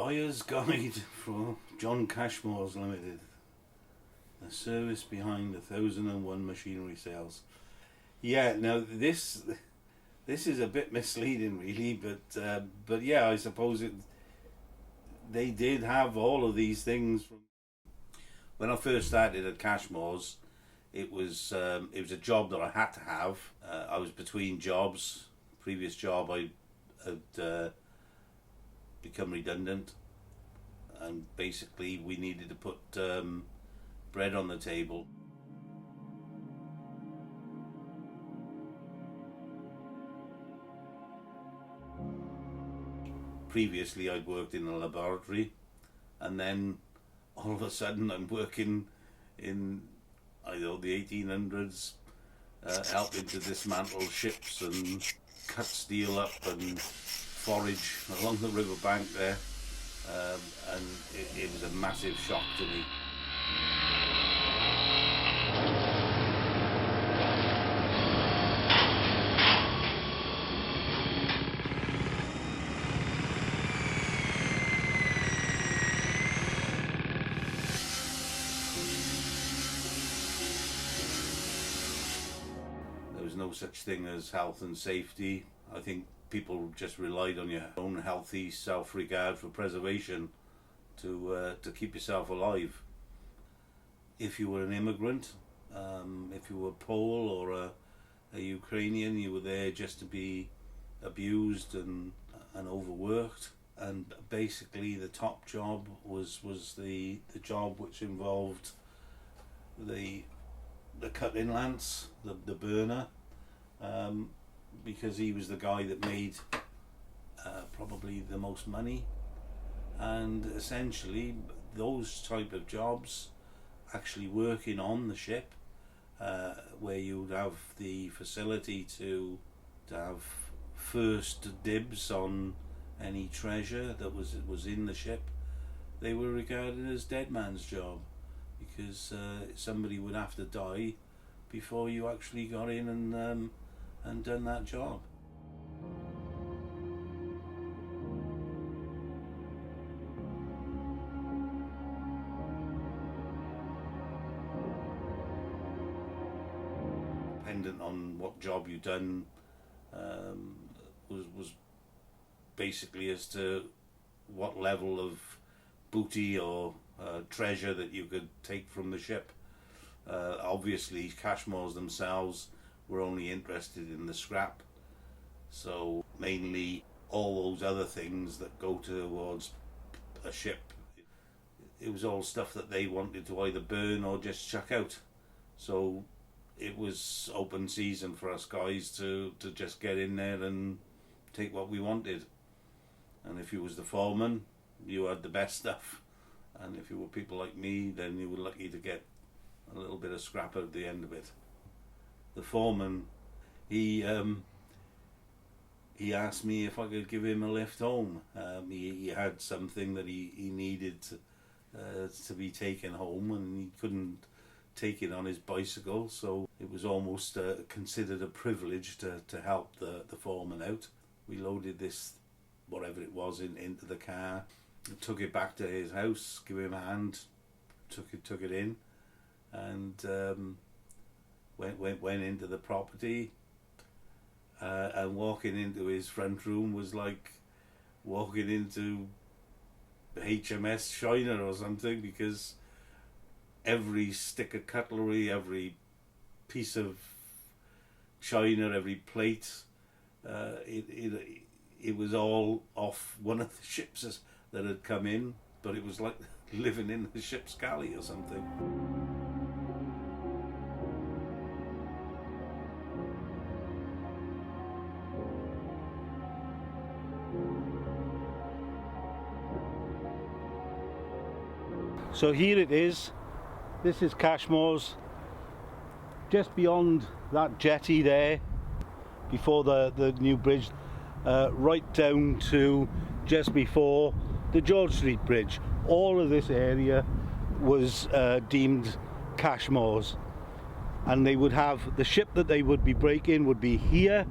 Buyer's Guide for John Cashmores Limited. The service behind 1001 machinery sales. Yeah, now this is a bit misleading, really, but yeah, I suppose they did have all of these things. When I first started at Cashmores, it was a job that I had to have. I was between jobs. Previous job I had become redundant, and basically we needed to put bread on the table. Previously I'd worked in a laboratory, and then all of a sudden I'm working in, I don't know, the 1800s, helping to dismantle ships and cut steel up and forage along the riverbank there, and it was a massive shock to me. There was no such thing as health and safety. I think people just relied on your own healthy self-regard for preservation to keep yourself alive. If you were an immigrant, if you were Pole or a Ukrainian, you were there just to be abused and overworked. And basically the top job was the job which involved the cut-in lance, the burner, because he was the guy that made probably the most money. And essentially those type of jobs, actually working on the ship, where you'd have the facility to have first dibs on any treasure that was in the ship, they were regarded as dead man's job, because somebody would have to die before you actually got in and done that job. Dependent on what job you'd done, was basically as to what level of booty or treasure that you could take from the ship. Obviously Cashmores themselves were only interested in the scrap, so mainly all those other things that go towards a ship, it was all stuff that they wanted to either burn or just chuck out. So it was open season for us guys to just get in there and take what we wanted. And if you was the foreman, you had the best stuff, and if you were people like me, then you were lucky to get a little bit of scrap at the end of it. The foreman, he asked me if I could give him a lift home. He had something that he needed to be taken home, and he couldn't take it on his bicycle, so it was almost considered a privilege to help the foreman out. We loaded this, whatever it was, into the car, took it back to his house, give him a hand, took it in, and went into the property, and walking into his front room was like walking into HMS China or something, because every stick of cutlery, every piece of china, every plate, it was all off one of the ships that had come in, but it was like living in the ship's galley or something. So here it is. This is Cashmores, just beyond that jetty there, before the new bridge, right down to just before the George Street Bridge. All of this area was deemed Cashmores, and they would have the ship that they would be breaking would be here,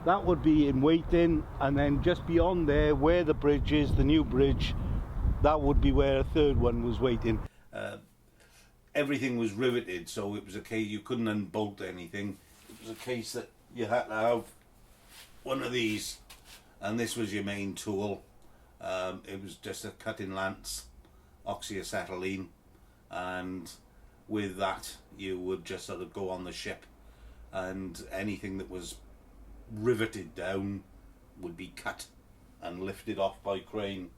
that would be in waiting, and then just beyond there, where the bridge is, the new bridge, that would be where a third one was waiting. Everything was riveted, so it was a case you couldn't unbolt anything. It was a case that you had to have one of these, and this was your main tool. It was just a cutting lance, oxyacetylene, and with that you would just sort of go on the ship, and anything that was riveted down would be cut and lifted off by crane.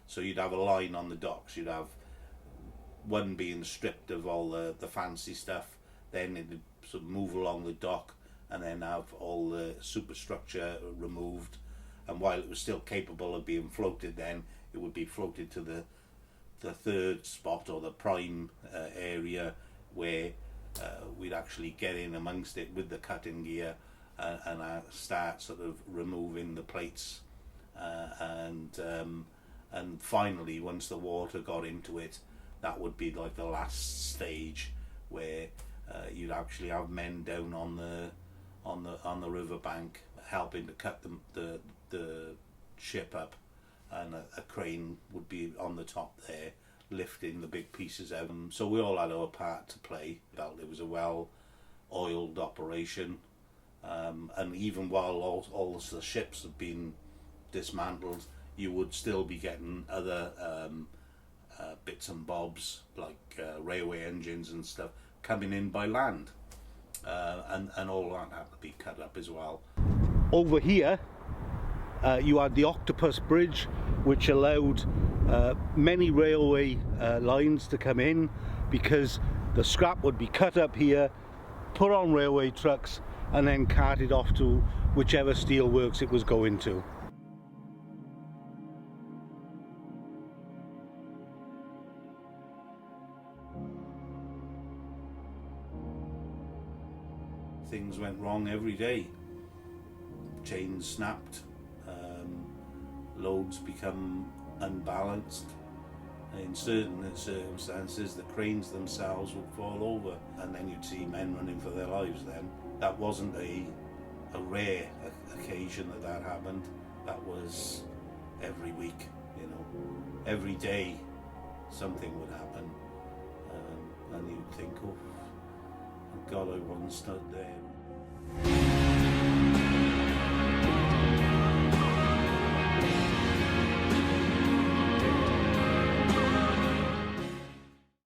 So you'd have a line on the docks, you'd have one being stripped of all the fancy stuff, then it would sort of move along the dock and then have all the superstructure removed, and while it was still capable of being floated, then it would be floated to the third spot, or the prime area, where we'd actually get in amongst it with the cutting gear and start sort of removing the plates, and finally, once the water got into it, that would be like the last stage, where you'd actually have men down on the riverbank helping to cut the ship up, and a crane would be on the top there lifting the big pieces out. So we all had our part to play. It was a well-oiled operation, and even while all the ships have been dismantled, you would still be getting other bits and bobs, like railway engines and stuff, coming in by land, and all that had to be cut up as well. Over here you had the Octopus Bridge, which allowed many railway lines to come in, because the scrap would be cut up here, put on railway trucks, and then carted off to whichever steelworks it was going to. Things went wrong every day. Chains snapped, loads become unbalanced. In certain circumstances, the cranes themselves would fall over, and then you'd see men running for their lives. Then that wasn't a rare occasion that happened. That was every week, you know. Every day something would happen, and you'd think, oh God, I once stood there.